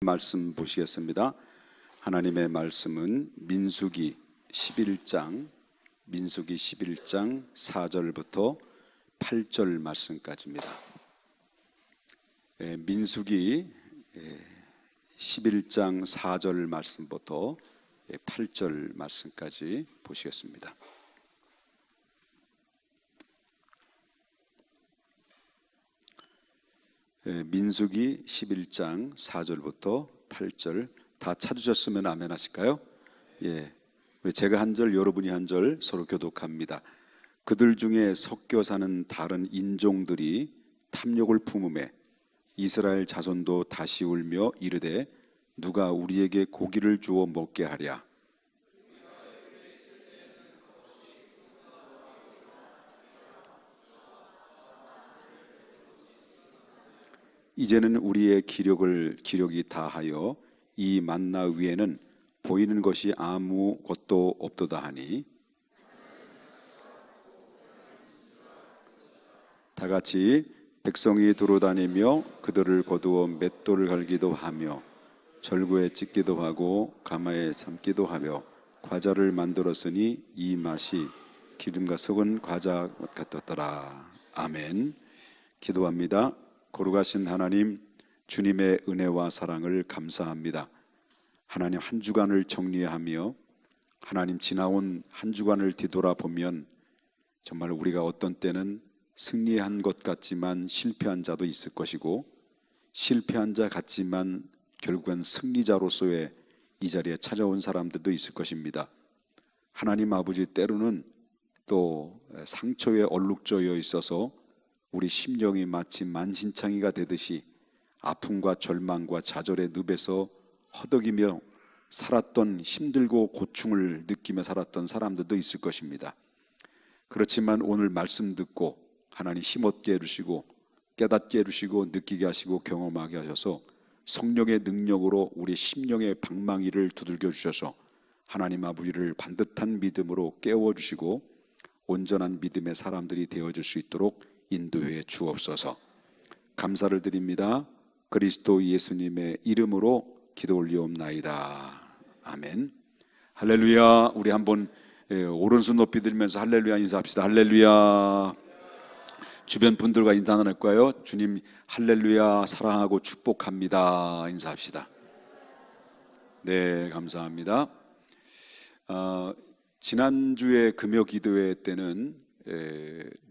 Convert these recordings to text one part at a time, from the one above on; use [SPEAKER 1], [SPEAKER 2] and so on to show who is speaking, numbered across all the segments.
[SPEAKER 1] 말씀 보시겠습니다. 하나님의 말씀은 민수기 11장 4절부터 8절 말씀까지입니다. 민수기 11장 4절 말씀부터 8절 말씀까지 보시겠습니다. 민수기 11장 4절부터 8절 다 찾으셨으면 아멘 하실까요? 예. 제가 한 절, 여러분이 한 절 서로 교독합니다. 그들 중에 섞여 사는 다른 인종들이 탐욕을 품음에 이스라엘 자손도 다시 울며 이르되 누가 우리에게 고기를 주어 먹게 하랴. 이제는 우리의 기력이 다하여 이 만나 위에는 보이는 것이 아무것도 없도다 하니 다 같이 백성이 두루다니며 그들을 거두어 맷돌을 갈기도 하며 절구에 찢기도 하고 가마에 삶기도 하며 과자를 만들었으니 이 맛이 기름과 섞은 과자 같았더라. 아멘. 기도합니다. 거룩하신 하나님, 주님의 은혜와 사랑을 감사합니다. 하나님, 한 주간을 정리하며 하나님 지나온 한 주간을 뒤돌아보면 정말 우리가 어떤 때는 승리한 것 같지만 실패한 자도 있을 것이고 실패한 자 같지만 결국은 승리자로서의 이 자리에 찾아온 사람들도 있을 것입니다. 하나님 아버지, 때로는 또 상처에 얼룩져여 있어서 우리 심령이 마치 만신창이가 되듯이 아픔과 절망과 좌절의 늪에서 허덕이며 살았던, 힘들고 고충을 느끼며 살았던 사람들도 있을 것입니다. 그렇지만 오늘 말씀 듣고 하나님 힘없게 해주시고 깨닫게 해주시고 느끼게 하시고 경험하게 하셔서 성령의 능력으로 우리 심령의 방망이를 두들겨 주셔서 하나님 아버지를 반듯한 믿음으로 깨워주시고 온전한 믿음의 사람들이 되어질 수 있도록 인도해 주옵소서. 감사를 드립니다. 그리스도 예수님의 이름으로 기도 올리옵나이다. 아멘. 할렐루야. 우리 한번 오른손 높이 들면서 할렐루야 인사합시다. 할렐루야. 주변 분들과 인사 나눌까요? 주님 할렐루야 사랑하고 축복합니다. 인사합시다. 네, 감사합니다. 지난주에 금요 기도회 때는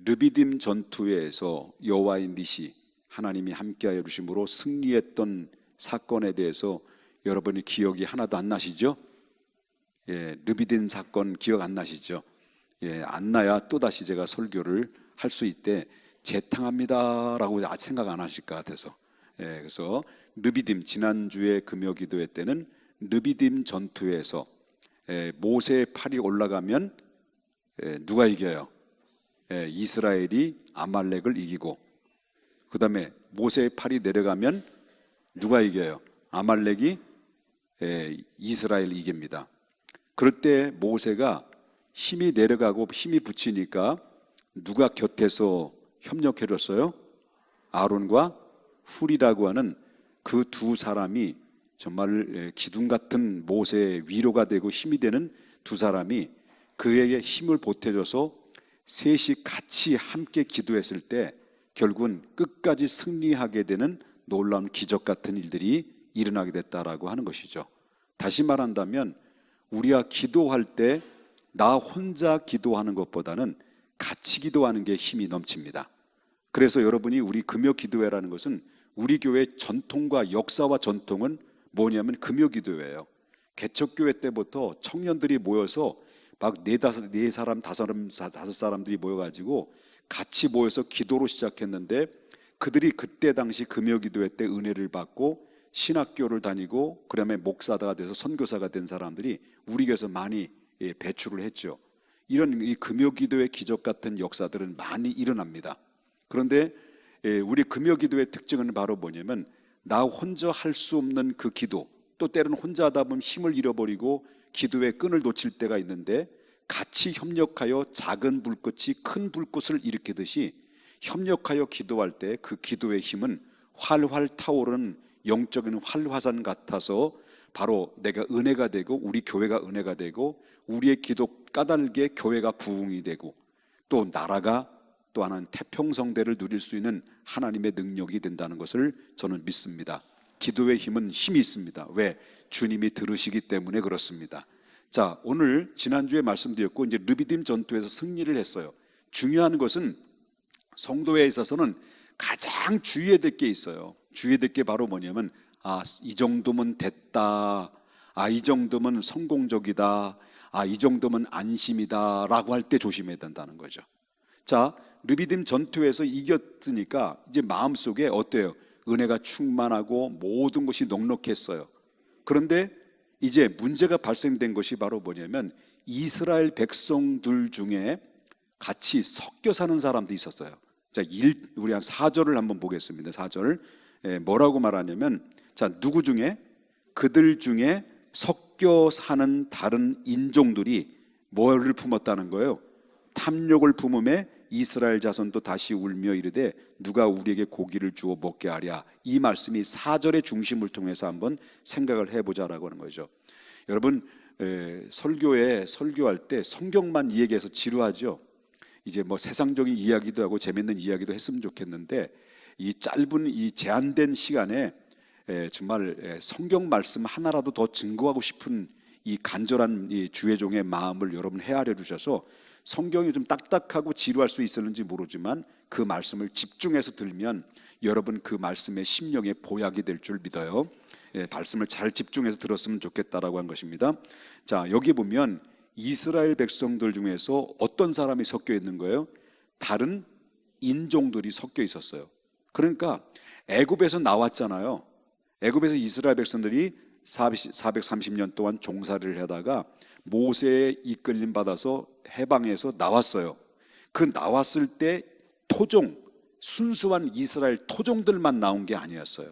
[SPEAKER 1] 르비딤 전투에서 여호와의 닛이 하나님이 함께하여 주심으로 승리했던 사건에 대해서 여러분이 기억이 하나도 안 나시죠? 예, 르비딤 사건 기억 안 나시죠? 예, 안 나야 또다시 제가 설교를 할 수 있대 재탕합니다라고 생각 안 하실 것 같아서. 예, 그래서 르비딤, 지난주에 금요 기도회 때는 르비딤 전투에서 모세의 팔이 올라가면 누가 이겨요? 이스라엘이 아말렉을 이기고, 그 다음에 모세의 팔이 내려가면 누가 이겨요? 아말렉이 이스라엘 이깁니다. 그럴 때 모세가 힘이 내려가고 힘이 붙이니까 누가 곁에서 협력해 줬어요? 아론과 훌이라고 하는 그 두 사람이 정말 기둥 같은 모세의 위로가 되고 힘이 되는 두 사람이 그에게 힘을 보태줘서 셋이 같이 함께 기도했을 때 결국은 끝까지 승리하게 되는 놀라운 기적 같은 일들이 일어나게 됐다라고 하는 것이죠. 다시 말한다면 우리가 기도할 때 나 혼자 기도하는 것보다는 같이 기도하는 게 힘이 넘칩니다. 그래서 여러분이 우리 금요 기도회라는 것은 우리 교회 전통과 역사와 전통은 뭐냐면 금요 기도회예요. 개척교회 때부터 청년들이 모여서 막 네 사람, 다섯 사람들이 모여가지고 같이 모여서 기도로 시작했는데 그들이 그때 당시 금요 기도회 때 은혜를 받고 신학교를 다니고 그다음에 목사가 돼서 선교사가 된 사람들이 우리 교회에서 많이 배출을 했죠. 이런 이 금요 기도회 기적 같은 역사들은 많이 일어납니다. 그런데 우리 금요 기도의 특징은 바로 뭐냐면 나 혼자 할 수 없는 그 기도, 또 때로는 혼자 하다 보면 힘을 잃어버리고 기도의 끈을 놓칠 때가 있는데 같이 협력하여 작은 불꽃이 큰 불꽃을 일으키듯이 협력하여 기도할 때 그 기도의 힘은 활활 타오르는 영적인 활화산 같아서 바로 내가 은혜가 되고 우리 교회가 은혜가 되고 우리의 기도 까닭에 교회가 부흥이 되고 또 나라가 또 하나는 태평성대를 누릴 수 있는 하나님의 능력이 된다는 것을 저는 믿습니다. 기도의 힘은 힘이 있습니다. 왜? 주님이 들으시기 때문에 그렇습니다. 자, 오늘 지난주에 말씀드렸고 이제 르비딤 전투에서 승리를 했어요. 중요한 것은 성도에 있어서는 가장 주의해야 될 게 있어요. 주의해야 될 게 바로 뭐냐면 이 정도면 됐다, 이 정도면 성공적이다, 이 정도면 안심이다 라고 할 때 조심해야 된다는 거죠. 자, 르비딤 전투에서 이겼으니까 이제 마음속에 어때요? 은혜가 충만하고 모든 것이 넉넉했어요. 그런데 이제 문제가 발생된 것이 바로 뭐냐면 이스라엘 백성들 중에 같이 섞여 사는 사람도 있었어요. 자, 우리 한 4절을 한번 보겠습니다. 4절 뭐라고 말하냐면, 자, 누구 중에? 그들 중에 섞여 사는 다른 인종들이 뭐를 품었다는 거예요? 탐욕을 품음에 이스라엘 자손도 다시 울며 이르되 누가 우리에게 고기를 주어 먹게 하랴. 이 말씀이 4절의 중심을 통해서 한번 생각을 해보자라고 하는 거죠. 여러분, 설교에 설교할 때 성경만 이야기해서 지루하죠. 이제 뭐 세상적인 이야기도 하고 재밌는 이야기도 했으면 좋겠는데 이 짧은 이 제한된 시간에 정말 성경 말씀 하나라도 더 증거하고 싶은 이 간절한 이 주의 종의 마음을 여러분 헤아려 주셔서 성경이 좀 딱딱하고 지루할 수 있었는지 모르지만 그 말씀을 집중해서 들으면 여러분 그 말씀의 심령의 보약이 될 줄 믿어요. 말씀을 잘 집중해서 들었으면 좋겠다라고 한 것입니다. 자, 여기 보면 이스라엘 백성들 중에서 어떤 사람이 섞여 있는 거예요? 다른 인종들이 섞여 있었어요. 그러니까 애굽에서 나왔잖아요. 애굽에서 이스라엘 백성들이 430년 동안 종살이를 하다가 모세의 이끌림 받아서 해방해서 나왔어요. 그 나왔을 때 토종, 순수한 이스라엘 토종들만 나온 게 아니었어요.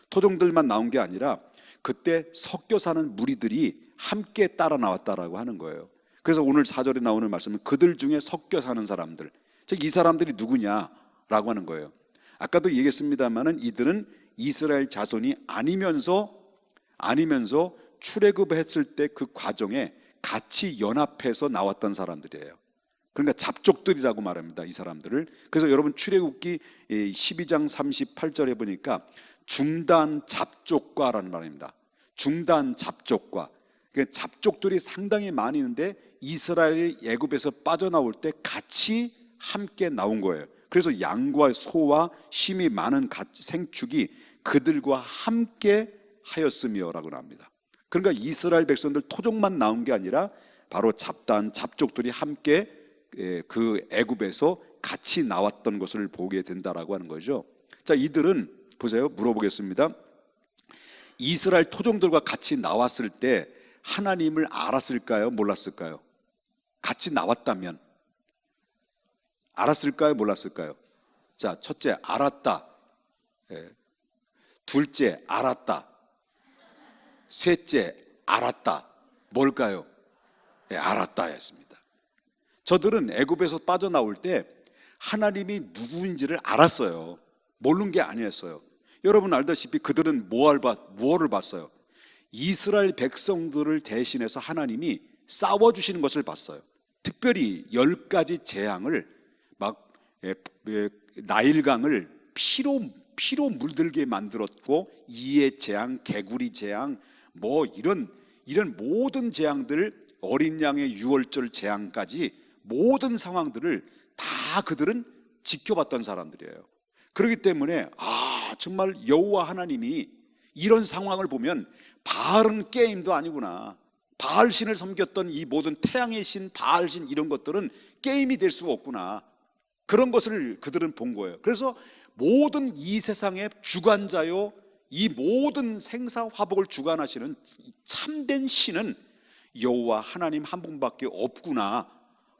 [SPEAKER 1] 토종들만 나온 게 아니라 그때 섞여 사는 무리들이 함께 따라 나왔다라고 하는 거예요. 그래서 오늘 4절에 나오는 말씀은 그들 중에 섞여 사는 사람들, 즉 이 사람들이 누구냐라고 하는 거예요. 아까도 얘기했습니다마는 이들은 이스라엘 자손이 아니면서 출애굽했을 때 그 과정에 같이 연합해서 나왔던 사람들이에요. 그러니까 잡족들이라고 말합니다, 이 사람들을. 그래서 여러분 출애굽기 12장 38절에 보니까 중단 잡족과라는 말입니다. 중단 잡족과. 그러니까 잡족들이 상당히 많이 있는데 이스라엘이 애굽에서 빠져나올 때 같이 함께 나온 거예요. 그래서 양과 소와 심이 많은 생축이 그들과 함께 하였으며라고 합니다. 그러니까 이스라엘 백성들 토종만 나온 게 아니라 바로 잡족들이 함께 그 애굽에서 같이 나왔던 것을 보게 된다라고 하는 거죠. 자, 이들은 보세요. 물어보겠습니다. 이스라엘 토종들과 같이 나왔을 때 하나님을 알았을까요? 몰랐을까요? 같이 나왔다면 알았을까요? 몰랐을까요? 자, 첫째, 알았다. 둘째, 알았다. 셋째, 알았다. 뭘까요? 알았다였습니다. 저들은 애굽에서 빠져나올 때 하나님이 누구인지를 알았어요. 모르는 게 아니었어요. 여러분 알다시피 그들은 무엇을 봤어요? 이스라엘 백성들을 대신해서 하나님이 싸워주시는 것을 봤어요. 특별히 10가지 재앙을 막 나일강을 피로 물들게 만들었고 이의 재앙, 개구리 재앙, 뭐 이런 모든 재앙들, 어린 양의 유월절 재앙까지 모든 상황들을 다 그들은 지켜봤던 사람들이에요. 그렇기 때문에 정말 여호와 하나님이 이런 상황을 보면 바알은 게임도 아니구나. 바알 신을 섬겼던 이 모든 태양의 신, 바알 신 이런 것들은 게임이 될 수가 없구나. 그런 것을 그들은 본 거예요. 그래서 모든 이 세상의 주관자요, 이 모든 생사화복을 주관하시는 참된 신은 여호와 하나님 한 분밖에 없구나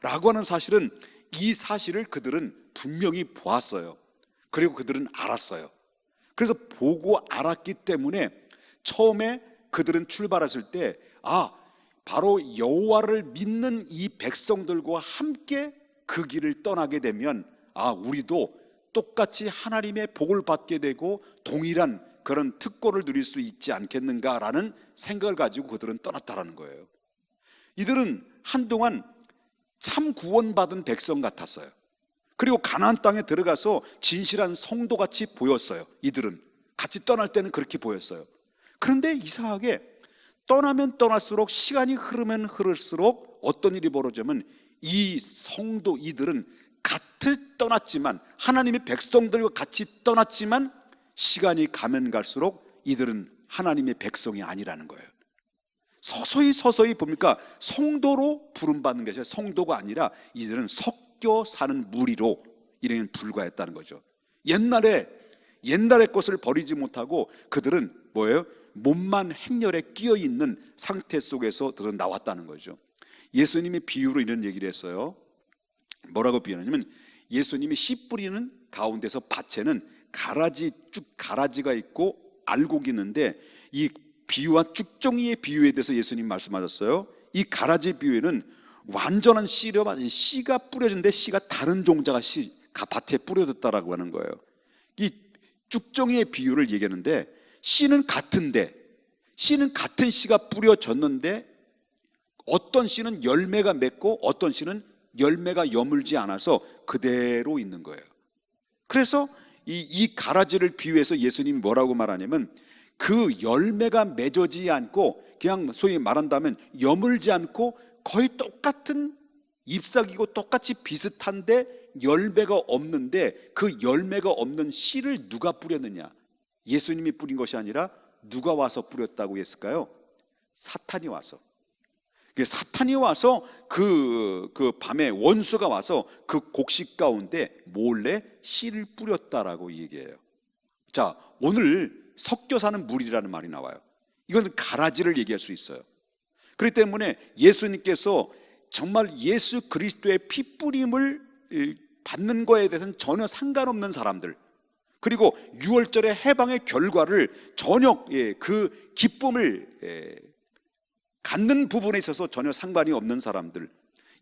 [SPEAKER 1] 라고 하는 사실은, 이 사실을 그들은 분명히 보았어요. 그리고 그들은 알았어요. 그래서 보고 알았기 때문에 처음에 그들은 출발했을 때 바로 여호와를 믿는 이 백성들과 함께 그 길을 떠나게 되면 우리도 똑같이 하나님의 복을 받게 되고 동일한 그런 특권을 누릴 수 있지 않겠는가라는 생각을 가지고 그들은 떠났다라는 거예요. 이들은 한동안 참 구원받은 백성 같았어요. 그리고 가나안 땅에 들어가서 진실한 성도같이 보였어요. 이들은 같이 떠날 때는 그렇게 보였어요. 그런데 이상하게 떠나면 떠날수록, 시간이 흐르면 흐를수록 어떤 일이 벌어지면 이 성도, 이들은 같이 떠났지만, 하나님의 백성들과 같이 떠났지만 시간이 가면 갈수록 이들은 하나님의 백성이 아니라는 거예요. 서서히 봅니까? 성도로 부름받는 것이 성도가 아니라 이들은 섞여 사는 무리로 이런 불과했다는 거죠. 옛날의 것을 버리지 못하고 그들은 뭐예요? 몸만 행렬에 끼어 있는 상태 속에서 그들은 나왔다는 거죠. 예수님이 비유로 이런 얘기를 했어요. 뭐라고 비유하냐면, 예수님이 씨 뿌리는 가운데서 밭에는 가라지가 있고 알곡이 있는데, 이 비유와 쭉정이의 비유에 대해서 예수님 말씀하셨어요. 이 가라지 비유에는 완전한 씨가 뿌려진데 씨가 다른 종자가 밭에 뿌려졌다라고 하는 거예요. 이 쭉정이의 비유를 얘기하는데, 씨는 같은 씨가 뿌려졌는데 어떤 씨는 열매가 맺고 어떤 씨는 열매가 여물지 않아서 그대로 있는 거예요. 그래서 이 가라지를 비유해서 예수님이 뭐라고 말하냐면, 그 열매가 맺어지지 않고 그냥 소위 말한다면 여물지 않고 거의 똑같은 잎사귀고 똑같이 비슷한데 열매가 없는데, 그 열매가 없는 씨를 누가 뿌렸느냐? 예수님이 뿌린 것이 아니라 누가 와서 뿌렸다고 했을까요? 사탄이 와서. 사탄이 와서 그 밤에 원수가 와서 그 곡식 가운데 몰래 씨를 뿌렸다라고 얘기해요. 자, 오늘 섞여 사는 무리라는 말이 나와요. 이건 가라지를 얘기할 수 있어요. 그렇기 때문에 예수님께서 정말 예수 그리스도의 피 뿌림을 받는 거에 대해서는 전혀 상관없는 사람들, 그리고 유월절의 해방의 결과를 전혀 그 기쁨을 갖는 부분에 있어서 전혀 상관이 없는 사람들,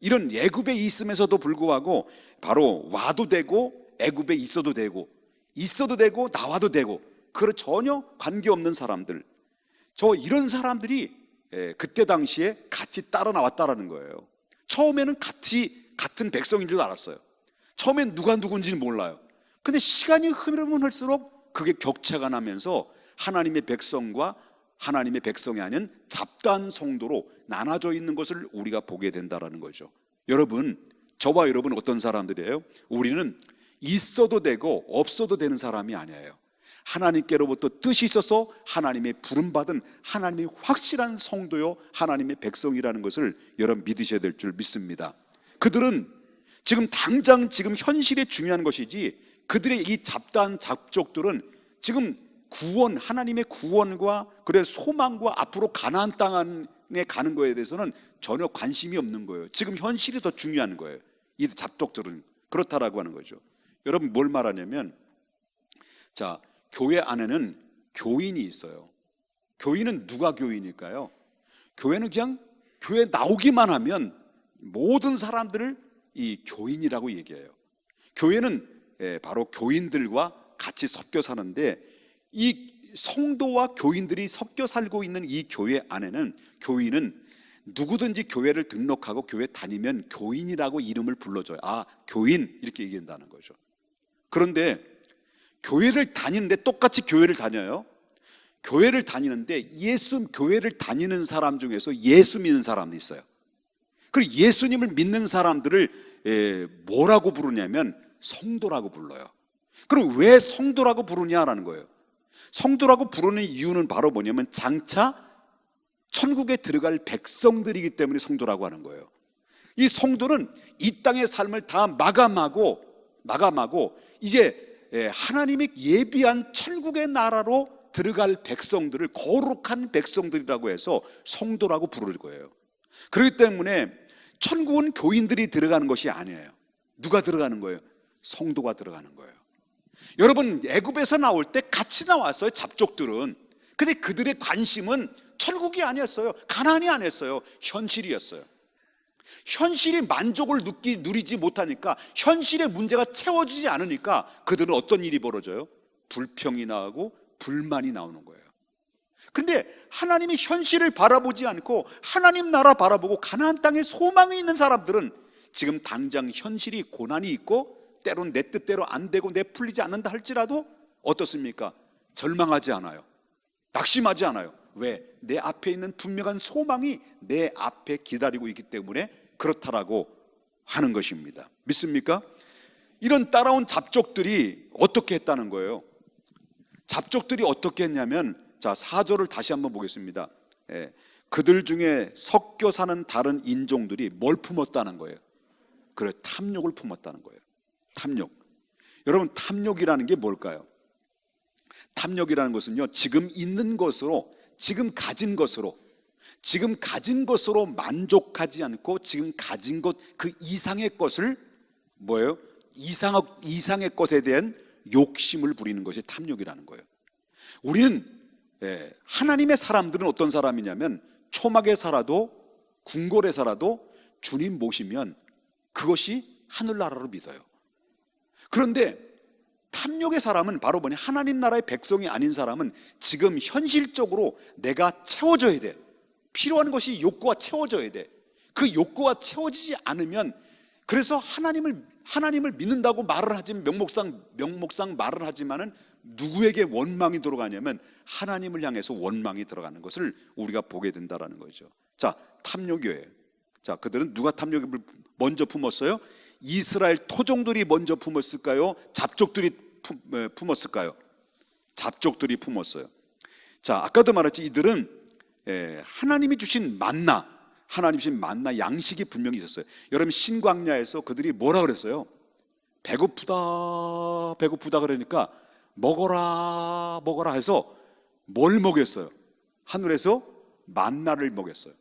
[SPEAKER 1] 이런 애굽에 있음에서도 불구하고 바로 와도 되고 애굽에 있어도 되고 나와도 되고 전혀 관계없는 사람들, 이런 사람들이 그때 당시에 같이 따라 나왔다라는 거예요. 처음에는 같은 백성인 줄 알았어요. 처음엔 누가 누군지는 몰라요. 근데 시간이 흐르면 흘수록 그게 격차가 나면서 하나님의 백성과 하나님의 백성이 아닌 잡다한 성도로 나눠져 있는 것을 우리가 보게 된다는 거죠. 여러분, 저와 여러분 어떤 사람들이에요? 우리는 있어도 되고 없어도 되는 사람이 아니에요. 하나님께로부터 뜻이 있어서 하나님의 부름받은 하나님의 확실한 성도요, 하나님의 백성이라는 것을 여러분 믿으셔야 될 줄 믿습니다. 그들은 당장 현실에 중요한 것이지, 그들의 이 잡다한 잡족들은 지금 하나님의 구원과 소망과 앞으로 가나안 땅에 가는 거에 대해서는 전혀 관심이 없는 거예요. 지금 현실이 더 중요한 거예요. 이 잡족들은 그렇다라고 하는 거죠. 여러분, 뭘 말하냐면, 자, 교회 안에는 교인이 있어요. 교인은 누가 교인일까요? 교회는 그냥 교회 나오기만 하면 모든 사람들을 이 교인이라고 얘기해요. 교회는 바로 교인들과 같이 섞여 사는데, 이 성도와 교인들이 섞여 살고 있는 이 교회 안에는 교인은 누구든지 교회를 등록하고 교회 다니면 교인이라고 이름을 불러줘요. 아, 교인, 이렇게 얘기한다는 거죠. 그런데 교회를 다니는데 똑같이 교회를 다녀요. 교회를 다니는데 교회를 다니는 사람 중에서 예수 믿는 사람도 있어요. 그리고 예수님을 믿는 사람들을 뭐라고 부르냐면 성도라고 불러요. 그럼 왜 성도라고 부르냐라는 거예요. 성도라고 부르는 이유는 바로 뭐냐면 장차 천국에 들어갈 백성들이기 때문에 성도라고 하는 거예요. 이 성도는 이 땅의 삶을 다 마감하고 이제 하나님이 예비한 천국의 나라로 들어갈 백성들을 거룩한 백성들이라고 해서 성도라고 부를 거예요. 그렇기 때문에 천국은 교인들이 들어가는 것이 아니에요. 누가 들어가는 거예요? 성도가 들어가는 거예요. 여러분, 애굽에서 나올 때 같이 나왔어요, 잡족들은. 근데 그들의 관심은 천국이 아니었어요. 가나안이 아니었어요. 현실이었어요. 현실이 만족을 누리지 못하니까, 현실의 문제가 채워지지 않으니까 그들은 어떤 일이 벌어져요? 불평이 나고 불만이 나오는 거예요. 근데 하나님이 현실을 바라보지 않고 하나님 나라 바라보고 가나안 땅에 소망이 있는 사람들은 지금 당장 현실이 고난이 있고 때론 내 뜻대로 안 되고 내 풀리지 않는다 할지라도 어떻습니까? 절망하지 않아요. 낙심하지 않아요. 왜? 내 앞에 있는 분명한 소망이 내 앞에 기다리고 있기 때문에 그렇다라고 하는 것입니다. 믿습니까? 이런 따라온 잡족들이 어떻게 했다는 거예요? 잡족들이 어떻게 했냐면, 자, 4절을 다시 한번 보겠습니다. 그들 중에 섞여 사는 다른 인종들이 뭘 품었다는 거예요? 그래, 탐욕을 품었다는 거예요. 탐욕. 여러분, 탐욕이라는 게 뭘까요? 탐욕이라는 것은요, 지금 있는 것으로, 지금 가진 것으로 만족하지 않고 지금 가진 것 그 이상의 것을 뭐예요? 이상의 것에 대한 욕심을 부리는 것이 탐욕이라는 거예요. 우리는 하나님의 사람들은 어떤 사람이냐면 초막에 살아도 궁궐에 살아도 주님 모시면 그것이 하늘나라로 믿어요. 그런데 탐욕의 사람은 바로 뭐냐? 하나님 나라의 백성이 아닌 사람은 지금 현실적으로 내가 채워져야 돼. 필요한 것이 욕구가 채워져야 돼. 그 욕구가 채워지지 않으면, 그래서 하나님을 믿는다고 말을 하지만 명목상 말을 하지만은 누구에게 원망이 들어가냐면 하나님을 향해서 원망이 들어가는 것을 우리가 보게 된다라는 거죠. 자, 탐욕이에요. 자, 그들은 누가 탐욕을 먼저 품었어요? 이스라엘 토종들이 먼저 품었을까요? 잡족들이 품었을까요? 잡족들이 품었어요. 자, 아까도 말했지, 이들은 하나님이 주신 만나, 양식이 분명히 있었어요. 여러분, 신광야에서 그들이 뭐라 그랬어요? 배고프다 그러니까 먹어라 해서 뭘 먹였어요? 하늘에서 만나를 먹였어요.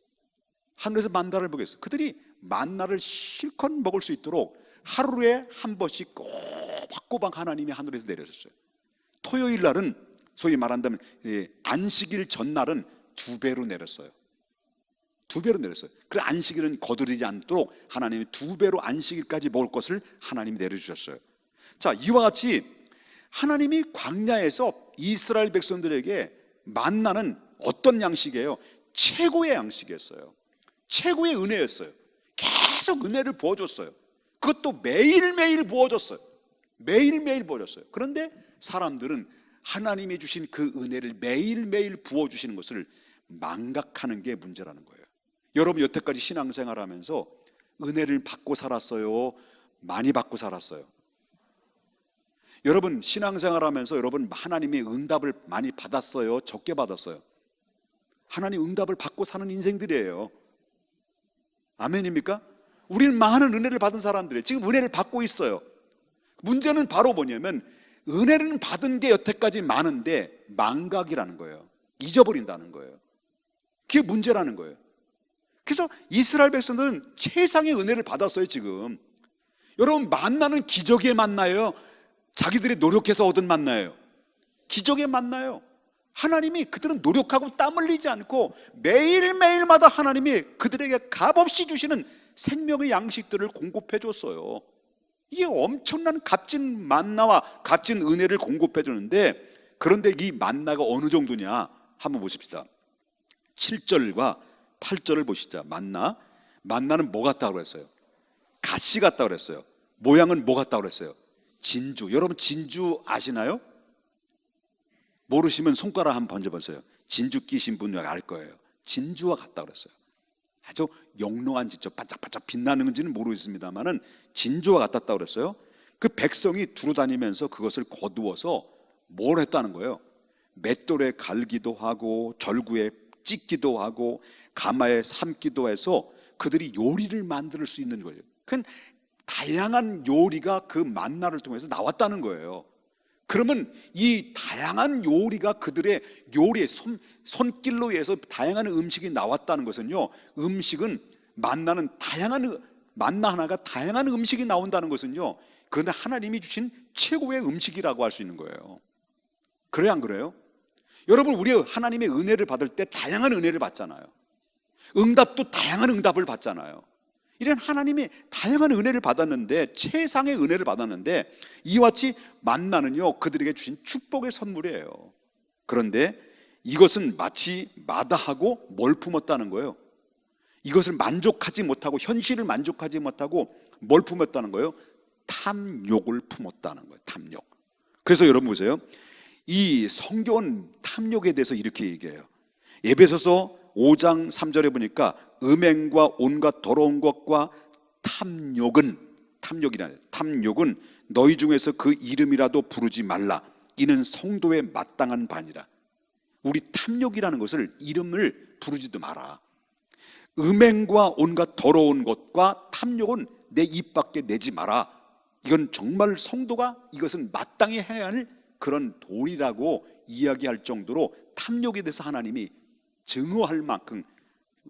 [SPEAKER 1] 그들이 만나를 실컷 먹을 수 있도록 하루에 한 번씩 꼬박꼬박 하나님이 하늘에서 내려줬어요. 토요일 날은 소위 말한다면 안식일 전날은 2배로 내렸어요. 그 안식일은 거두리지 않도록 하나님이 2배로 안식일까지 먹을 것을 하나님이 내려주셨어요. 자, 이와 같이 하나님이 광야에서 이스라엘 백성들에게 만나는 어떤 양식이에요? 최고의 양식이었어요. 최고의 은혜였어요. 계속 은혜를 부어줬어요. 그것도 매일매일 부어줬어요. 그런데 사람들은 하나님이 주신 그 은혜를 매일매일 부어주시는 것을 망각하는 게 문제라는 거예요. 여러분, 여태까지 신앙생활하면서 은혜를 받고 살았어요? 많이 받고 살았어요? 여러분, 신앙생활하면서 여러분 하나님의 응답을 많이 받았어요? 적게 받았어요? 하나님 응답을 받고 사는 인생들이에요. 아멘입니까? 우리는 많은 은혜를 받은 사람들이에요. 지금 은혜를 받고 있어요. 문제는 바로 뭐냐면 은혜는 받은 게 여태까지 많은데 망각이라는 거예요. 잊어버린다는 거예요. 그게 문제라는 거예요. 그래서 이스라엘 백성들은 최상의 은혜를 받았어요. 지금 여러분, 만나는 기적의 만나예요? 자기들이 노력해서 얻은 만나예요? 기적의 만나예요. 하나님이 그들은 노력하고 땀 흘리지 않고 매일매일마다 하나님이 그들에게 값없이 주시는 생명의 양식들을 공급해 줬어요. 이게 엄청난 값진 만나와 값진 은혜를 공급해 주는데, 그런데 이 만나가 어느 정도냐 한번 보십시다. 7절과 8절을 보시자. 만나는 뭐 같다고 그랬어요? 가시 같다고 그랬어요. 모양은 뭐 같다고 그랬어요? 진주. 여러분, 진주 아시나요? 모르시면 손가락 한번 번져보세요. 진주 끼신 분은 알 거예요. 진주와 같다고 그랬어요. 아주 영롱한 진주, 반짝반짝 빛나는 건지는 모르겠습니다만은 진주와 같았다고 그랬어요. 그 백성이 두루 다니면서 그것을 거두어서 뭘 했다는 거예요? 맷돌에 갈기도 하고 절구에 찢기도 하고 가마에 삶기도 해서 그들이 요리를 만들 수 있는 거예요. 그 다양한 요리가 그 만나를 통해서 나왔다는 거예요. 그러면 이 다양한 요리가 그들의 요리의 손길로 의해서 다양한 음식이 나왔다는 것은요, 만나 하나가 다양한 음식이 나온다는 것은요, 그런데 하나님이 주신 최고의 음식이라고 할 수 있는 거예요. 그래요, 안 그래요? 여러분, 우리 하나님의 은혜를 받을 때 다양한 은혜를 받잖아요. 응답도 다양한 응답을 받잖아요. 이런 하나님이 다양한 은혜를 받았는데, 최상의 은혜를 받았는데, 이와 같이 만나는요 그들에게 주신 축복의 선물이에요. 그런데 이것은 마치 마다하고 뭘 품었다는 거예요? 이것을 만족하지 못하고, 현실을 만족하지 못하고 뭘 품었다는 거예요? 탐욕을 품었다는 거예요. 탐욕. 그래서 여러분 보세요, 이 성경은 탐욕에 대해서 이렇게 얘기해요. 에베소서 5장 3절에 보니까 음행과 온갖 더러운 것과 탐욕은 너희 중에서 그 이름이라도 부르지 말라. 이는 성도의 마땅한 반이라. 우리 탐욕이라는 것을 이름을 부르지도 마라. 음행과 온갖 더러운 것과 탐욕은 내 입 밖에 내지 마라. 이건 정말 성도가 이것은 마땅히 해야 할 그런 도리라고 이야기할 정도로 탐욕에 대해서 하나님이 증오할 만큼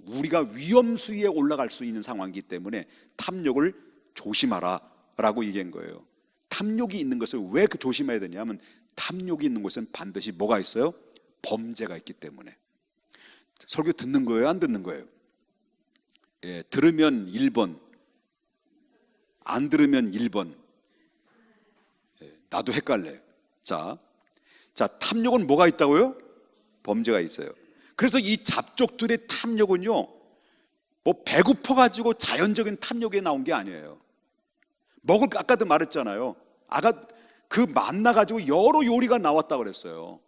[SPEAKER 1] 우리가 위험수위에 올라갈 수 있는 상황이기 때문에 탐욕을 조심하라 라고 얘기한 거예요. 탐욕이 있는 것을 왜 조심해야 되냐면, 탐욕이 있는 곳은 반드시 뭐가 있어요? 범죄가 있기 때문에. 설교 듣는 거예요? 안 듣는 거예요? 예, 들으면 1번, 안 들으면 1번. 예, 나도 헷갈려요. 자, 탐욕은 뭐가 있다고요? 범죄가 있어요. 그래서 이 잡족들의 탐욕은요, 뭐 배고파가지고 자연적인 탐욕에 나온 게 아니에요. 아까도 말했잖아요. 그 만나가지고 여러 요리가 나왔다 그랬어요.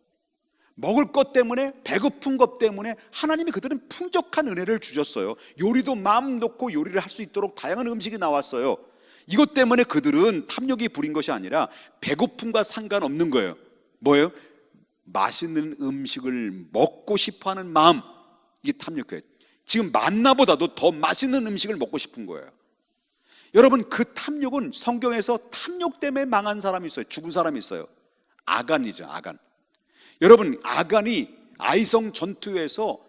[SPEAKER 1] 먹을 것 때문에, 배고픈 것 때문에 하나님이 그들은 풍족한 은혜를 주셨어요. 요리도 마음 놓고 요리를 할 수 있도록 다양한 음식이 나왔어요. 이것 때문에 그들은 탐욕이 부린 것이 아니라 배고픔과 상관없는 거예요. 뭐예요? 맛있는 음식을 먹고 싶어하는 마음, 이게 탐욕이에요. 지금 만나보다도 더 맛있는 음식을 먹고 싶은 거예요. 여러분, 그 탐욕은 성경에서 탐욕 때문에 망한 사람이 있어요. 죽은 사람이 있어요. 아간이죠, 아간. 여러분, 아간이 아이성 전투에서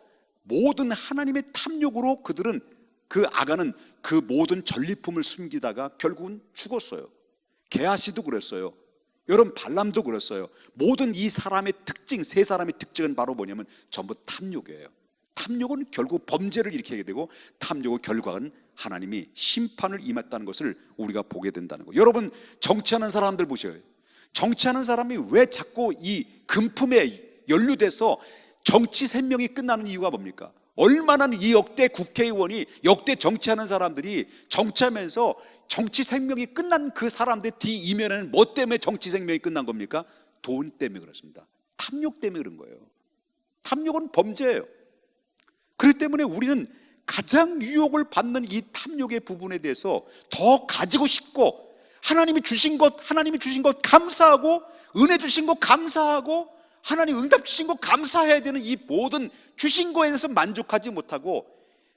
[SPEAKER 1] 모든 하나님의 탐욕으로 그 아간은 그 모든 전리품을 숨기다가 결국은 죽었어요. 게하시도 그랬어요. 여러분, 발람도 그랬어요. 모든 이 사람의 특징, 세 사람의 특징은 바로 뭐냐면 전부 탐욕이에요. 탐욕은 결국 범죄를 일으키게 되고, 탐욕의 결과는 하나님이 심판을 임했다는 것을 우리가 보게 된다는 거예요. 여러분, 정치하는 사람들 보셔요. 정치하는 사람이 왜 자꾸 이 금품에 연루돼서 정치 생명이 끝나는 이유가 뭡니까? 얼마나 이 역대 국회의원이, 역대 정치하는 사람들이 정치하면서 정치 생명이 끝난 그 사람들 뒤 이면에는 뭐 때문에 정치 생명이 끝난 겁니까? 돈 때문에 그렇습니다. 탐욕 때문에 그런 거예요. 탐욕은 범죄예요. 그렇기 때문에 우리는 가장 유혹을 받는 이 탐욕의 부분에 대해서 더 가지고 싶고, 하나님이 주신 것 감사하고, 은혜 주신 것 감사하고, 하나님 응답 주신 것 감사해야 되는 이 모든 주신 거에 대해서 만족하지 못하고,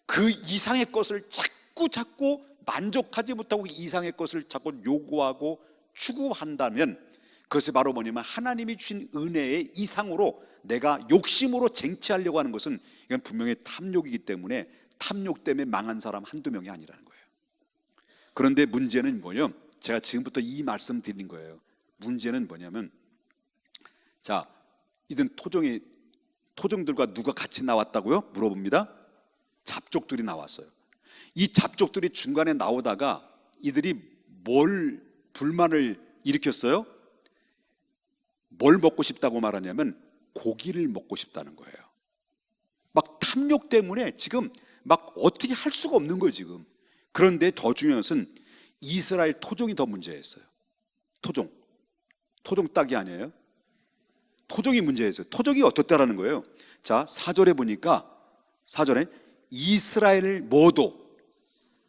[SPEAKER 1] 그 이상의 것을 자꾸 만족하지 못하고 이상의 것을 자꾸 요구하고 추구한다면, 그것이 바로 뭐냐면 하나님이 주신 은혜의 이상으로 내가 욕심으로 쟁취하려고 하는 것은, 이건 분명히 탐욕이기 때문에 탐욕 때문에 망한 사람 한두 명이 아니라는 거예요. 그런데 문제는 뭐냐면, 제가 지금부터 이 말씀 드린 거예요. 문제는 뭐냐면, 자, 이든 토종들과 누가 같이 나왔다고요? 물어봅니다. 잡족들이 나왔어요. 이 잡족들이 중간에 나오다가 이들이 뭘 불만을 일으켰어요? 뭘 먹고 싶다고 말하냐면 고기를 먹고 싶다는 거예요. 막 탐욕 때문에 지금 막 어떻게 할 수가 없는 거예요, 지금. 그런데 더 중요한 것은 이스라엘 토종이 더 문제였어요. 토종 딱이 아니에요. 토종이 문제였어요. 토종이 어떻다라는 거예요. 자, 4절에 보니까, 4절에 이스라엘 모두,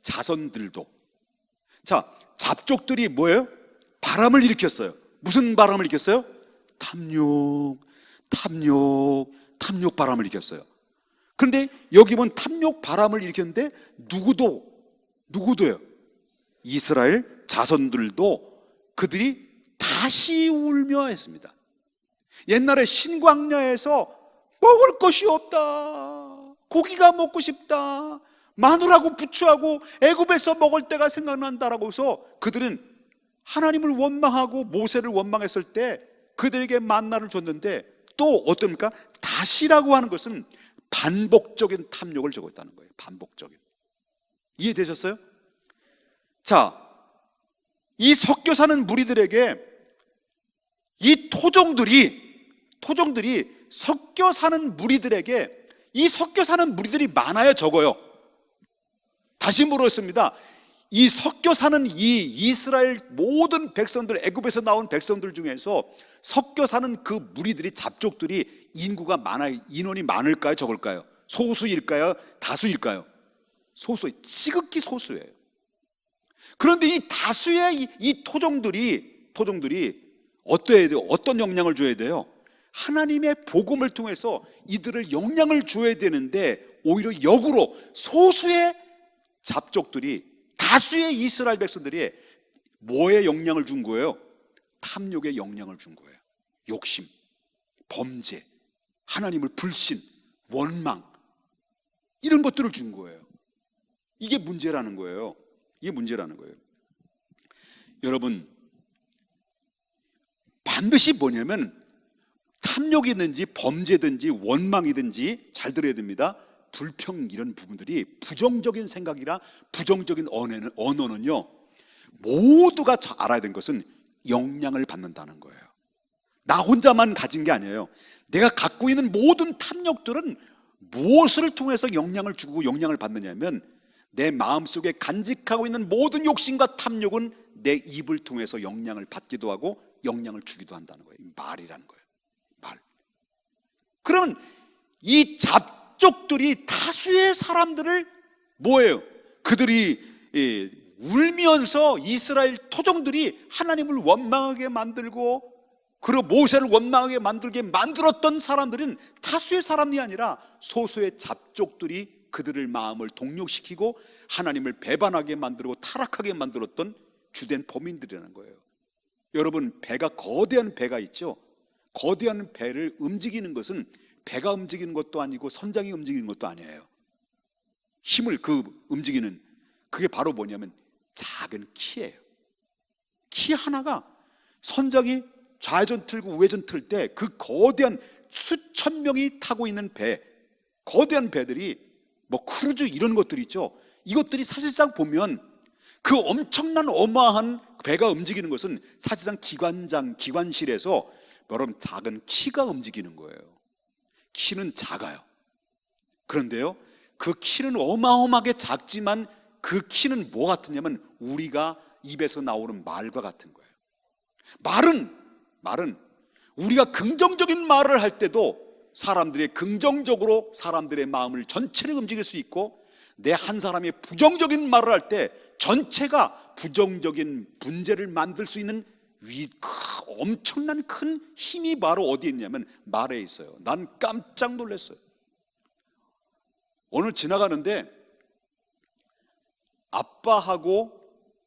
[SPEAKER 1] 자손들도. 자, 잡족들이 뭐예요? 바람을 일으켰어요. 무슨 바람을 일으켰어요? 탐욕 바람을 일으켰어요. 그런데 여기 보면 탐욕 바람을 일으켰는데 누구도요? 이스라엘 자손들도 그들이 다시 울며 했습니다. 옛날에 신광야에서 먹을 것이 없다, 고기가 먹고 싶다, 마누라고 부추하고 애굽에서 먹을 때가 생각난다라고 해서 그들은 하나님을 원망하고 모세를 원망했을 때 그들에게 만나를 줬는데, 또 어떻습니까? 다시라고 하는 것은 반복적인 탐욕을 적었다는 거예요. 반복적인. 이해되셨어요? 자, 이 섞여 사는 무리들에게 이 토종들이 토종들이 섞여 사는 무리들에게, 이 섞여 사는 무리들이 많아요, 적어요? 다시 물었습니다. 이 섞여 사는 이 이스라엘 모든 백성들, 애굽에서 나온 백성들 중에서 섞여 사는 그 무리들이, 잡족들이 인구가 많아요? 인원이 많을까요, 적을까요? 소수일까요, 다수일까요? 소수, 지극히 소수예요. 그런데 이 다수의 이 토종들이 어떠해야 돼요? 어떤 영향을 줘야 돼요? 하나님의 복음을 통해서 이들을 영향을 줘야 되는데, 오히려 역으로 소수의 잡족들이, 다수의 이스라엘 백성들이 뭐에 영향을 준 거예요? 탐욕에 영향을 준 거예요. 욕심, 범죄, 하나님을 불신, 원망, 이런 것들을 준 거예요. 이게 문제라는 거예요. 이게 문제라는 거예요. 여러분, 반드시 뭐냐면, 탐욕이든지 범죄든지 원망이든지 잘 들어야 됩니다. 불평, 이런 부분들이 부정적인 생각이라 부정적인 언어는요, 모두가 알아야 되는 것은 영향을 받는다는 거예요. 나 혼자만 가진 게 아니에요. 내가 갖고 있는 모든 탐욕들은 무엇을 통해서 영향을 주고 영향을 받느냐면, 내 마음속에 간직하고 있는 모든 욕심과 탐욕은 내 입을 통해서 영향을 받기도 하고 영향을 주기도 한다는 거예요. 말이라는 거예요. 말. 그러면 이 잡족들이 다수의 사람들을 뭐예요? 그들이 울면서 이스라엘 토종들이 하나님을 원망하게 만들고, 그리고 모세를 원망하게 만들었던 사람들은 다수의 사람이 아니라 소수의 잡족들이 그들을 마음을 동력시키고 하나님을 배반하게 만들고 타락하게 만들었던 주된 범인들이라는 거예요. 여러분, 거대한 배가 있죠? 거대한 배를 움직이는 것은 배가 움직이는 것도 아니고 선장이 움직이는 것도 아니에요. 힘을 움직이는, 그게 바로 뭐냐면 작은 키예요. 키 하나가, 선장이 좌회전 틀고 우회전 틀 때 그 거대한 수천 명이 타고 있는 배, 거대한 배들이, 뭐 크루즈 이런 것들이 있죠. 이것들이 사실상 보면 그 엄청난 어마어마한 배가 움직이는 것은 사실상 기관실에서 여러분 작은 키가 움직이는 거예요. 키는 작아요. 그런데요, 그 키는 어마어마하게 작지만 그 키는 뭐 같으냐면 우리가 입에서 나오는 말과 같은 거예요. 말은 우리가 긍정적인 말을 할 때도 사람들의 긍정적으로 사람들의 마음을 전체를 움직일 수 있고, 내 한 사람이 부정적인 말을 할 때 전체가 부정적인 문제를 만들 수 있는 엄청난 큰 힘이 바로 어디에 있냐면 말에 있어요. 난 깜짝 놀랐어요. 오늘 지나가는데 아빠하고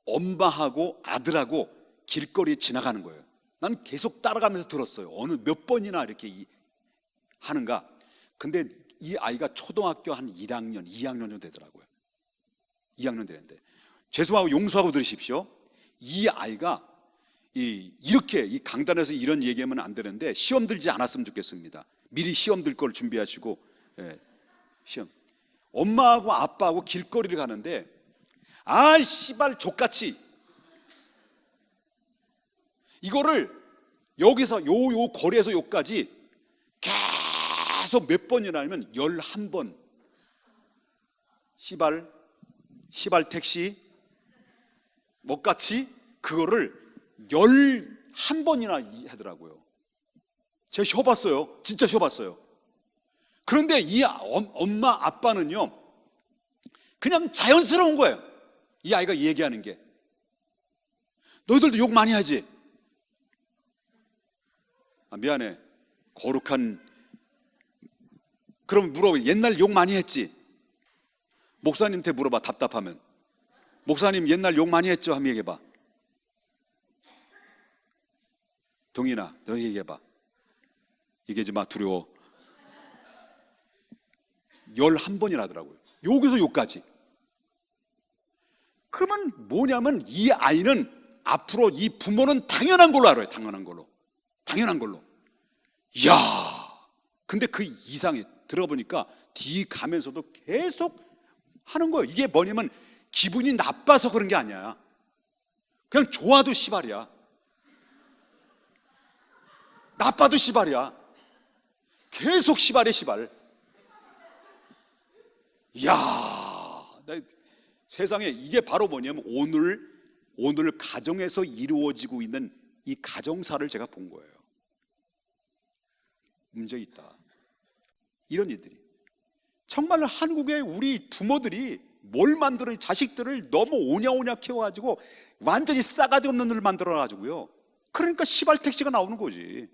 [SPEAKER 1] 엄마하고 아들하고 길거리에 지나가는 거예요. 난 계속 따라가면서 들었어요. 어느 몇 번이나 이렇게 하는가. 근데 이 아이가 초등학교 한 1학년, 2학년 정도 되더라고요. 2학년 되는데, 죄송하고 용서하고 들으십시오. 이 아이가 이렇게 이 강단에서 이런 얘기하면 안 되는데, 시험 들지 않았으면 좋겠습니다. 미리 시험 들 걸 준비하시고. 시험. 엄마하고 아빠하고 길거리를 가는데, 씨발 족같이 이거를 여기서 요 거리에서 요까지 계속 몇 번이나 하면 11번 시발 택시 뭐같이 그거를 11번이나 하더라고요. 제가 쉬어봤어요. 진짜 쉬어봤어요. 그런데 이 엄마 아빠는요, 그냥 자연스러운 거예요. 이 아이가 얘기하는 게. 너희들도 욕 많이 하지? 미안해. 거룩한. 그럼 물어봐. 옛날 욕 많이 했지? 목사님한테 물어봐. 답답하면. 목사님 옛날 욕 많이 했죠? 한번 얘기해봐. 동인아, 너 얘기해봐. 얘기하지 마. 두려워. 11번이나 하더라고요. 여기서 욕까지. 그러면 뭐냐면 이 아이는 앞으로 이 부모는 당연한 걸로 알아요. 당연한 걸로. 이야, 근데 그 이상에 들어보니까 뒤 가면서도 계속 하는 거예요. 이게 뭐냐면 기분이 나빠서 그런 게 아니야. 그냥 좋아도 시발이야. 나빠도 시발이야. 계속 시발에 시발. 이야, 세상에 이게 바로 뭐냐면 오늘 가정에서 이루어지고 있는 이 가정사를 제가 본 거예요. 문제 있다. 이런 일들이 정말 한국의 우리 부모들이 뭘 만들어 자식들을 너무 오냐오냐 키워가지고 완전히 싸가지 없는 늘 만들어가지고요. 그러니까 시발 택시가 나오는 거지.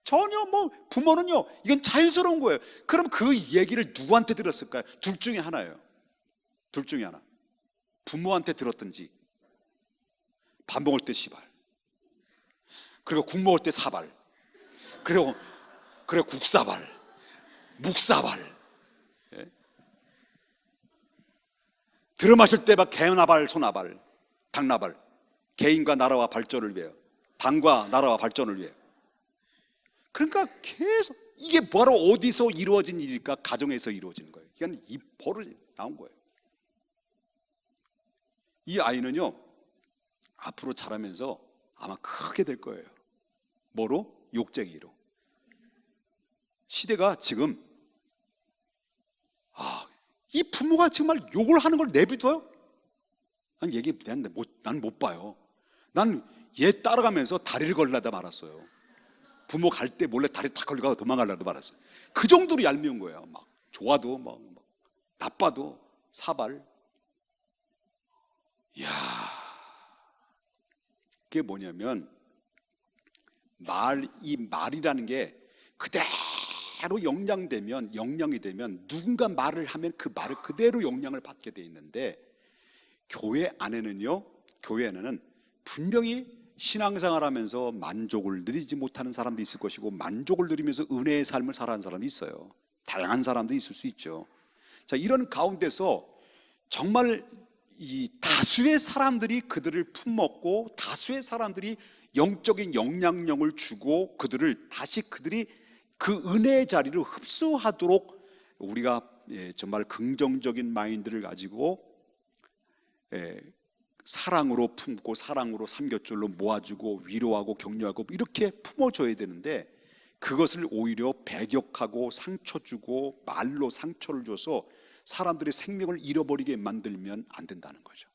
[SPEAKER 1] 전혀 뭐 부모는요 이건 자연스러운 거예요. 그럼 그 얘기를 누구한테 들었을까요? 둘 중에 하나예요. 둘 중에 하나. 부모한테 들었든지 밥 먹을 때 시발, 그리고 국 먹을 때 사발, 그리고 국사발, 묵사발, 예? 들어 마실 때 막 개나발, 소나발, 당나발. 개인과 나라와 발전을 위하여, 당과 나라와 발전을 위하여. 그러니까 계속 이게 바로 어디서 이루어진 일일까? 가정에서 이루어지는 거예요. 그러니까 이 버릇이 나온 거예요. 이 아이는요 앞으로 자라면서 아마 크게 될 거예요. 뭐로? 욕쟁이로. 시대가 지금 이 부모가 정말 욕을 하는 걸 내비둬요? 난 얘기 난 못 봐요. 난 얘 따라가면서 다리를 걸려다 말았어요. 부모 갈 때 몰래 다리 탁 걸리고 도망가려도 말았어요. 그 정도로 얄미운 거예요. 막 좋아도 막 나빠도 사발. 이야, 그게 뭐냐면 이 말이라는 게 그대로 영향이 되면 누군가 말을 하면 그 말을 그대로 영향을 받게 돼 있는데, 교회 안에는 분명히 신앙생활 하면서 만족을 누리지 못하는 사람도 있을 것이고, 만족을 누리면서 은혜의 삶을 살아가는 사람이 있어요. 다양한 사람도 있을 수 있죠. 자, 이런 가운데서 정말 이 다수의 사람들이 그들을 품먹고, 다수의 사람들이 영적인 영향력을 주고, 그들이 그 은혜의 자리를 흡수하도록 우리가 정말 긍정적인 마인드를 가지고 사랑으로 품고, 사랑으로 삼겹줄로 모아주고, 위로하고 격려하고 이렇게 품어줘야 되는데, 그것을 오히려 배격하고 상처 주고 말로 상처를 줘서 사람들의 생명을 잃어버리게 만들면 안 된다는 거죠.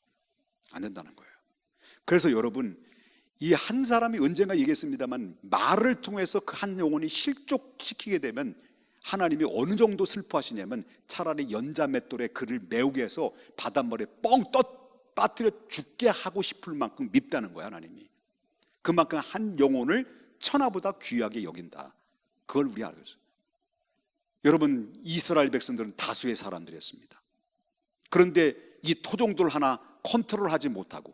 [SPEAKER 1] 안 된다는 거예요. 그래서 여러분, 이 한 사람이 언젠가 얘기했습니다만, 말을 통해서 그 한 영혼이 실족시키게 되면 하나님이 어느 정도 슬퍼하시냐면, 차라리 연자맷돌에 그를 메우게 해서 바닷물에 빠뜨려 죽게 하고 싶을 만큼 밉다는 거야, 하나님이. 그만큼 한 영혼을 천하보다 귀하게 여긴다. 그걸 우리 알고 있어요. 여러분, 이스라엘 백성들은 다수의 사람들이었습니다. 그런데 이 토종들 하나 컨트롤하지 못하고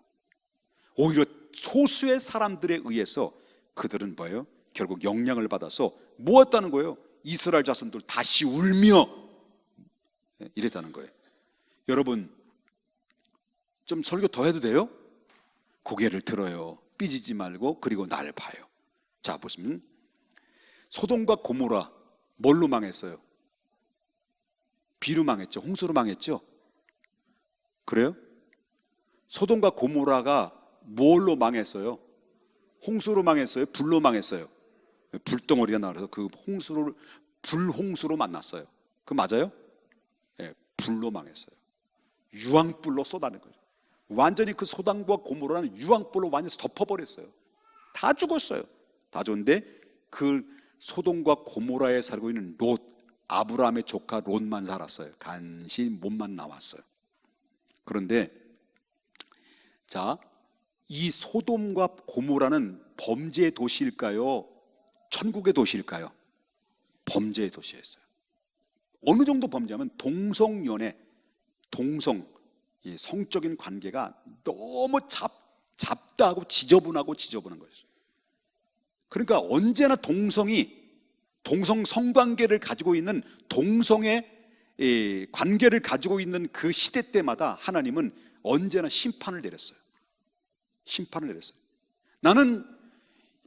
[SPEAKER 1] 오히려 소수의 사람들에 의해서 그들은 뭐예요? 결국 영향을 받아서 뭐였다는 거예요? 이스라엘 자손들 다시 울며 이랬다는 거예요. 여러분, 좀 설교 더 해도 돼요? 고개를 들어요. 삐지지 말고, 그리고 나를 봐요. 자, 보시면 소돔과 고모라 뭘로 망했어요? 비로 망했죠. 홍수로 망했죠. 그래요? 소돔과 고모라가 뭘로 망했어요? 홍수로 망했어요? 불로 망했어요? 불덩어리가 나와서 그 불홍수로 만났어요. 그 맞아요? 네, 불로 망했어요. 유황불로 쏟아낸 거죠. 완전히 그 소돔과 고모라는 유황불로 완전히 덮어버렸어요. 다 죽었어요. 다 죽었는데 그 소돔과 고모라에 살고 있는 아브라함의 조카 롯만 살았어요. 간신히 몸만 나왔어요. 그런데 자, 이 소돔과 고모라는 범죄의 도시일까요? 천국의 도시일까요? 범죄의 도시였어요. 어느 정도 범죄하면 동성연애, 이 성적인 관계가 너무 잡다하고 지저분한 거였어요. 그러니까 언제나 동성 성관계를 가지고 있는, 동성의 관계를 가지고 있는 그 시대 때마다 하나님은 언제나 심판을 내렸어요. 나는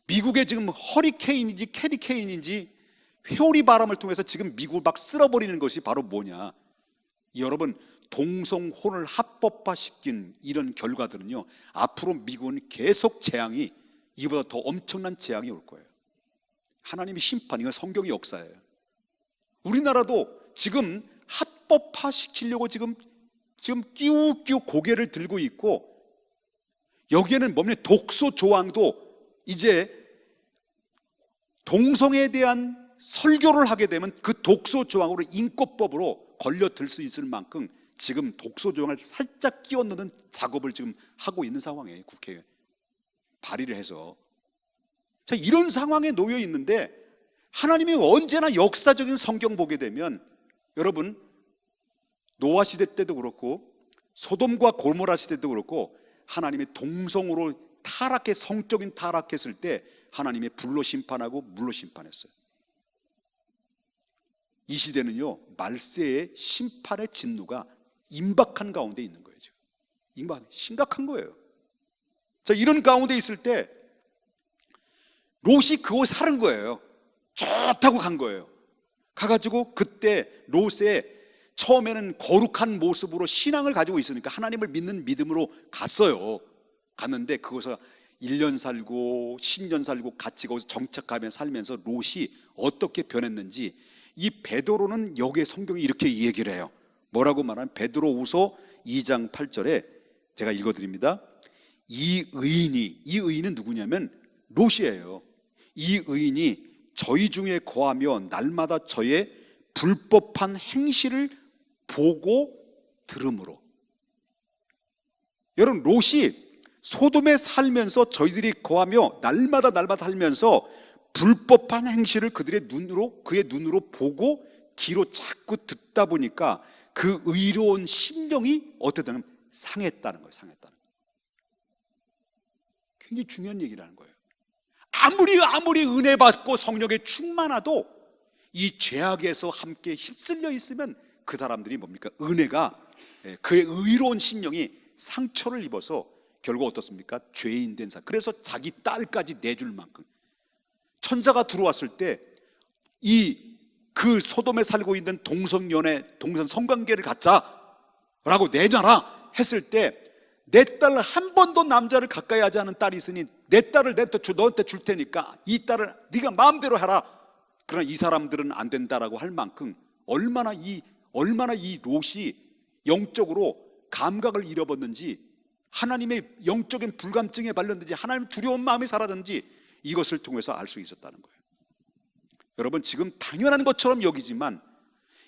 [SPEAKER 1] 미국에 지금 허리케인인지 캐리케인인지 회오리 바람을 통해서 지금 미국을 막 쓸어버리는 것이 바로 뭐냐? 여러분, 동성혼을 합법화시킨 이런 결과들은요, 앞으로 미국은 계속 재앙이, 이보다 더 엄청난 재앙이 올 거예요. 하나님의 심판, 이건 성경의 역사예요. 우리나라도 지금 합법화 시키려고 지금 끼우끼우 고개를 들고 있고, 여기에는 뭡니까? 독소 조항도 이제 동성애에 대한 설교를 하게 되면 그 독소 조항으로 인권법으로 걸려들 수 있을 만큼 지금 독소 조항을 살짝 끼워 넣는 작업을 지금 하고 있는 상황이에요. 국회에 발의를 해서. 자, 이런 상황에 놓여 있는데 하나님이 언제나 역사적인 성경 보게 되면, 여러분 노아 시대 때도 그렇고 소돔과 고모라 시대 때도 그렇고 하나님이 동성으로 성적인 타락했을 때 하나님이 불로 심판하고 물로 심판했어요. 이 시대는요, 말세의 심판의 진노가 임박한 가운데 있는 거예요. 지금 심각한 거예요. 자, 이런 가운데 있을 때 롯이 그곳 사는 거예요. 좋다고 간 거예요. 가가지고 그때 롯의 처음에는 거룩한 모습으로 신앙을 가지고 있으니까 하나님을 믿는 믿음으로 갔어요. 갔는데 그곳에서 1년 살고 10년 살고 같이 거기서 정착하며 살면서 롯이 어떻게 변했는지 이 베드로는 여기에 성경이 이렇게 얘기를 해요. 뭐라고 말하면 베드로후서 2장 8절에 제가 읽어드립니다. 이 의인은 누구냐면 롯이에요. 이 의인이 저희 중에 거하며 날마다 저의 불법한 행실을 보고 들음으로. 여러분, 롯이 소돔에 살면서 저희들이 거하며 날마다 살면서 불법한 행실을 그의 눈으로 보고 귀로 자꾸 듣다 보니까 그 의로운 심령이 어떻든 상했다는 거예요. 굉장히 중요한 얘기라는 거예요. 아무리 은혜 받고 성령에 충만하도 이 죄악에서 함께 휩쓸려 있으면 그 사람들이 뭡니까? 은혜가, 그의 의로운 심령이 상처를 입어서 결국 어떻습니까? 죄인 된 사람. 그래서 자기 딸까지 내줄 만큼 천사가 들어왔을 때 그 소돔에 살고 있는 동성 성관계를 갖자라고 내놔라 했을 때, 내 딸을 한 번도 남자를 가까이 하지 않은 딸이 있으니 내 딸을 너한테 줄 테니까 이 딸을 네가 마음대로 해라. 그러나 이 사람들은 안 된다라고 할 만큼 얼마나 이 롯이 영적으로 감각을 잃어버렸는지, 하나님의 영적인 불감증에 발렸는지, 하나님 두려운 마음이 사라졌는지 이것을 통해서 알 수 있었다는 거예요. 여러분, 지금 당연한 것처럼 여기지만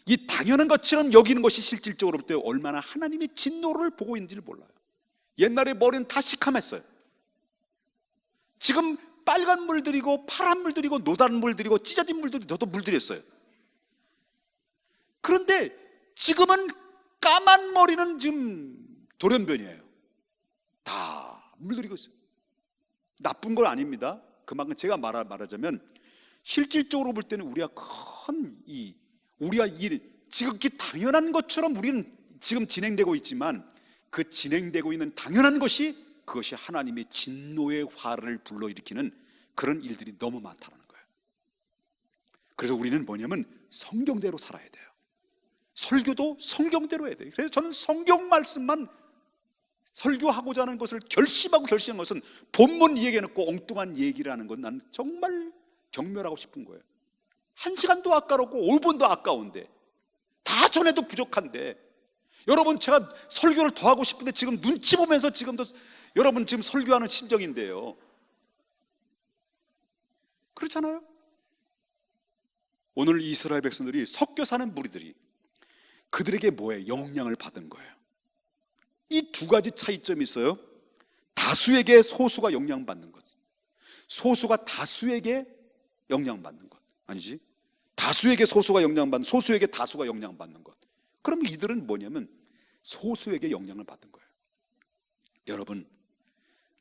[SPEAKER 1] 이 당연한 것처럼 여기는 것이 실질적으로 볼 때 얼마나 하나님의 진노를 보고 있는지를 몰라요. 옛날에 머리는 다 시커맸어요. 지금 빨간 물들이고 파란 물들이고 노란 물들이고 찢어진 물들이고 저도 물들였어요. 그런데 지금은 까만 머리는 지금 돌연변이에요. 다 물들이고 있어요. 나쁜 건 아닙니다. 그만큼 제가 말하자면 실질적으로 볼 때는 우리가 지극히 당연한 것처럼 우리는 지금 진행되고 있지만, 그 진행되고 있는 당연한 그것이 하나님의 진노의 화를 불러일으키는 그런 일들이 너무 많다는 거예요. 그래서 우리는 뭐냐면 성경대로 살아야 돼요. 설교도 성경대로 해야 돼요. 그래서 저는 성경 말씀만 설교하고자 하는 것을 결심한 것은 본문 얘기해놓고 엉뚱한 얘기를 하는 건 난 정말 경멸하고 싶은 거예요. 1시간도 아까웠고 5분도 아까운데, 다 전에도 부족한데, 여러분, 제가 설교를 더 하고 싶은데 지금 눈치 보면서 지금도 여러분 지금 설교하는 심정인데요. 그렇잖아요? 오늘 이스라엘 백성들이 섞여 사는 무리들이 그들에게 뭐예요? 영향을 받은 거예요. 이 두 가지 차이점이 있어요. 다수에게 소수가 영향받는 것, 소수가 다수에게 영향받는 것. 아니지, 다수에게 소수가 영향받는, 소수에게 다수가 영향받는 것. 그럼 이들은 뭐냐면 소수에게 영향을 받은 거예요. 여러분,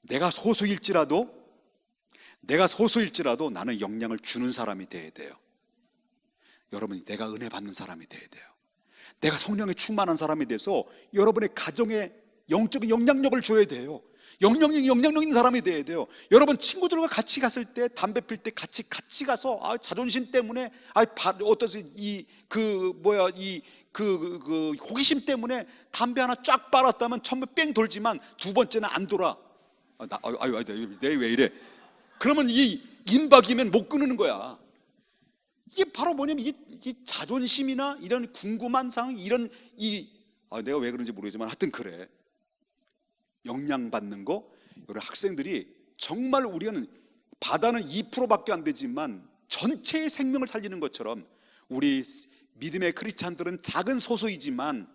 [SPEAKER 1] 내가 소수일지라도 나는 영향을 주는 사람이 돼야 돼요. 여러분이 내가 은혜 받는 사람이 돼야 돼요. 내가 성령에 충만한 사람이 돼서 여러분의 가정에 영적인 영향력을 줘야 돼요. 영향력 있는 사람이 돼야 돼요. 여러분, 친구들과 같이 갔을 때, 담배 필 때 같이 가서 자존심 때문에 호기심 때문에 담배 하나 쫙 빨았다면 처음에 뺑 돌지만 두 번째는 안 돌아. 내가 왜 이래? 그러면 이 임박이면 못 끊는 거야. 이게 바로 뭐냐면 이게 자존심이나 이런 궁금한 상황, 이런 내가 왜 그런지 모르겠지만 하여튼 그래. 영향받는 거, 우리 학생들이 정말 우리는 바다는 2%밖에 안 되지만 전체의 생명을 살리는 것처럼 우리 믿음의 크리스찬들은 작은 소수이지만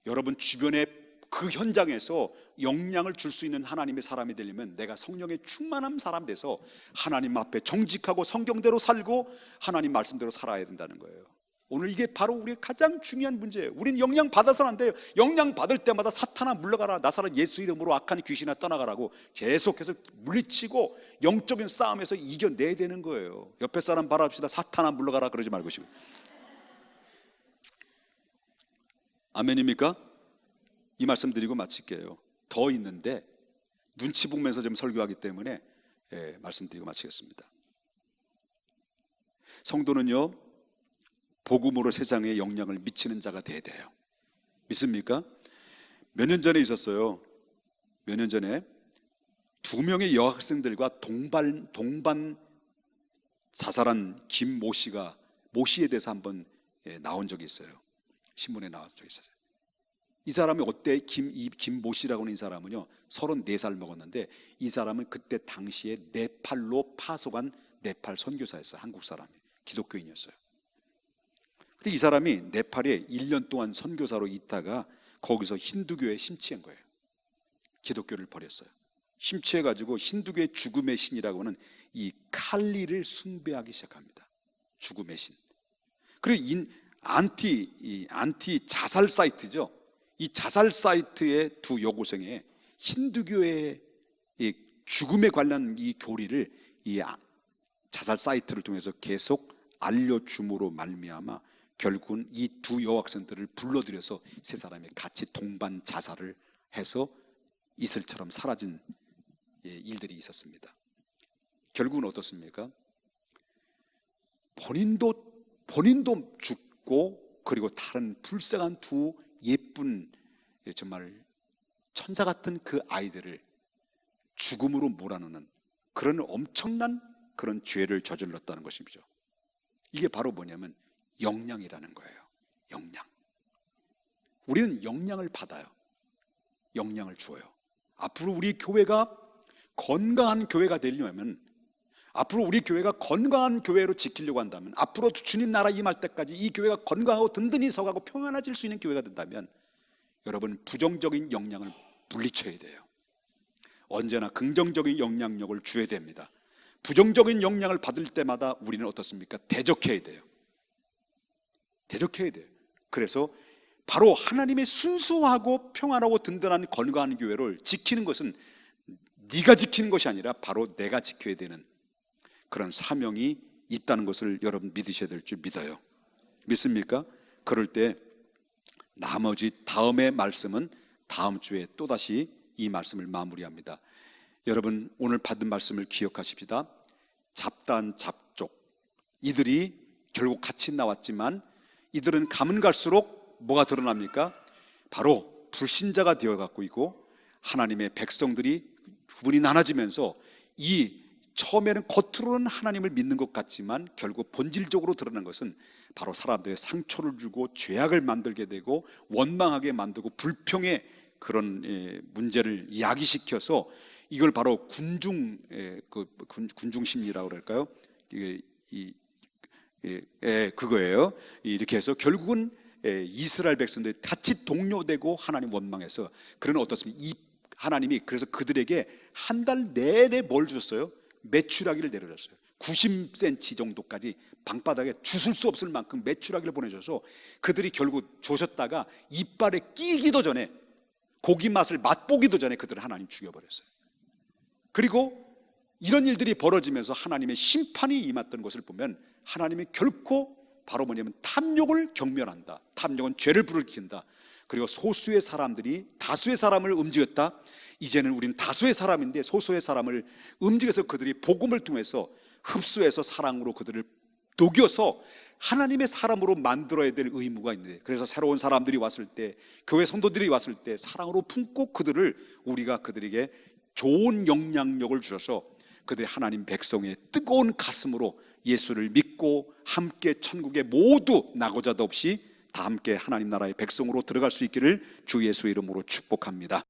[SPEAKER 1] 여러분 주변의 그 현장에서 영향을 줄 수 있는 하나님의 사람이 되려면 내가 성령의 충만한 사람 돼서 하나님 앞에 정직하고 성경대로 살고 하나님 말씀대로 살아야 된다는 거예요. 오늘 이게 바로 우리의 가장 중요한 문제예요. 우리는 영향 받아서는 안 돼요. 영향 받을 때마다 사탄아 물러가라, 나사렛 예수 이름으로 악한 귀신아 떠나가라고 계속해서 물리치고 영적인 싸움에서 이겨내야 되는 거예요. 옆에 사람 바라봅시다. 사탄아 물러가라 그러지 말고시고. 아멘입니까? 이 말씀 드리고 마칠게요. 더 있는데 눈치 보면서 좀 설교하기 때문에 말씀드리고 마치겠습니다. 성도는요, 복음으로 세상에 영향을 미치는 자가 돼야 돼요. 믿습니까? 몇 년 전에 있었어요. 몇 년 전에 2명의 여학생들과 동반 자살한 김모 씨가, 모 씨에 대해서 한번 나온 적이 있어요. 신문에 나온 적이 있어요. 이 사람이 어때? 김모 씨라고 하는 이 사람은요 34살 먹었는데, 이 사람은 그때 당시에 네팔로 파송한 네팔 선교사였어요. 한국 사람이, 기독교인이었어요. 근데 이 사람이 네팔에 1년 동안 선교사로 있다가 거기서 힌두교에 심취한 거예요. 기독교를 버렸어요. 심취해가지고 힌두교의 죽음의 신이라고 하는 이 칼리를 숭배하기 시작합니다. 죽음의 신. 그리고 안티 자살 사이트죠. 이 자살 사이트의 두 여고생에 힌두교의 이 죽음에 관련 이 교리를 이 자살 사이트를 통해서 계속 알려줌으로 말미암아 결국은 이 두 여학생들을 불러들여서 세 사람이 같이 동반 자살을 해서 이슬처럼 사라진 일들이 있었습니다. 결국은 어떻습니까? 본인도 죽고, 그리고 다른 불쌍한 두 예쁜 정말 천사 같은 그 아이들을 죽음으로 몰아넣는 그런 엄청난 그런 죄를 저질렀다는 것이죠. 이게 바로 뭐냐면 영향이라는 거예요. 영향. 우리는 영향을 받아요. 영향을 주어요. 앞으로 우리 교회가 건강한 교회가 되려면, 앞으로 우리 교회가 건강한 교회로 지키려고 한다면, 앞으로 주님 나라 임할 때까지 이 교회가 건강하고 든든히 서가고 평안해질 수 있는 교회가 된다면 여러분 부정적인 영향을 물리쳐야 돼요. 언제나 긍정적인 영향력을 줘야 됩니다. 부정적인 영향을 받을 때마다 우리는 어떻습니까? 대적해야 돼요. 대적해야 돼요. 그래서 바로 하나님의 순수하고 평안하고 든든한 건강한 교회를 지키는 것은 네가 지키는 것이 아니라 바로 내가 지켜야 되는 그런 사명이 있다는 것을 여러분 믿으셔야 될 줄 믿어요. 믿습니까? 그럴 때 나머지 다음의 말씀은 다음 주에 또다시 이 말씀을 마무리합니다. 여러분 오늘 받은 말씀을 기억하십시다. 잡다한 잡족, 이들이 결국 같이 나왔지만 이들은 가면 갈수록 뭐가 드러납니까? 바로 불신자가 되어갖고 있고, 하나님의 백성들이 구분이 나눠지면서 이 처음에는 겉으로는 하나님을 믿는 것 같지만 결국 본질적으로 드러난 것은 바로 사람들의 상처를 주고 죄악을 만들게 되고 원망하게 만들고 불평의 그런 문제를 야기시켜서 이걸 바로 군중 심리라고 그럴까요? 그거예요. 이렇게 해서 결국은 이스라엘 백성들이 같이 동료되고 하나님 원망해서, 그러나 어떻습니까? 이 하나님이 그래서 그들에게 한 달 내내 뭘 주셨어요? 메추라기를 내려줬어요. 90cm 정도까지 방바닥에 주술 수 없을 만큼 메추라기를 보내줘서 그들이 결국 조셨다가 이빨에 끼기도 전에, 고기 맛을 맛보기도 전에 그들을 하나님 죽여버렸어요. 그리고 이런 일들이 벌어지면서 하나님의 심판이 임했던 것을 보면 하나님이 결코 바로 뭐냐면 탐욕을 경멸한다. 탐욕은 죄를 불러일으킨다. 그리고 소수의 사람들이 다수의 사람을 움직였다. 이제는 우린 다수의 사람인데 소수의 사람을 움직여서 그들이 복음을 통해서 흡수해서 사랑으로 그들을 녹여서 하나님의 사람으로 만들어야 될 의무가 있는데, 그래서 새로운 사람들이 왔을 때, 교회 성도들이 왔을 때 사랑으로 품고 우리가 그들에게 좋은 영향력을 주셔서 그들이 하나님 백성의 뜨거운 가슴으로 예수를 믿고 함께 천국에 모두 낙오자도 없이 다 함께 하나님 나라의 백성으로 들어갈 수 있기를 주 예수의 이름으로 축복합니다.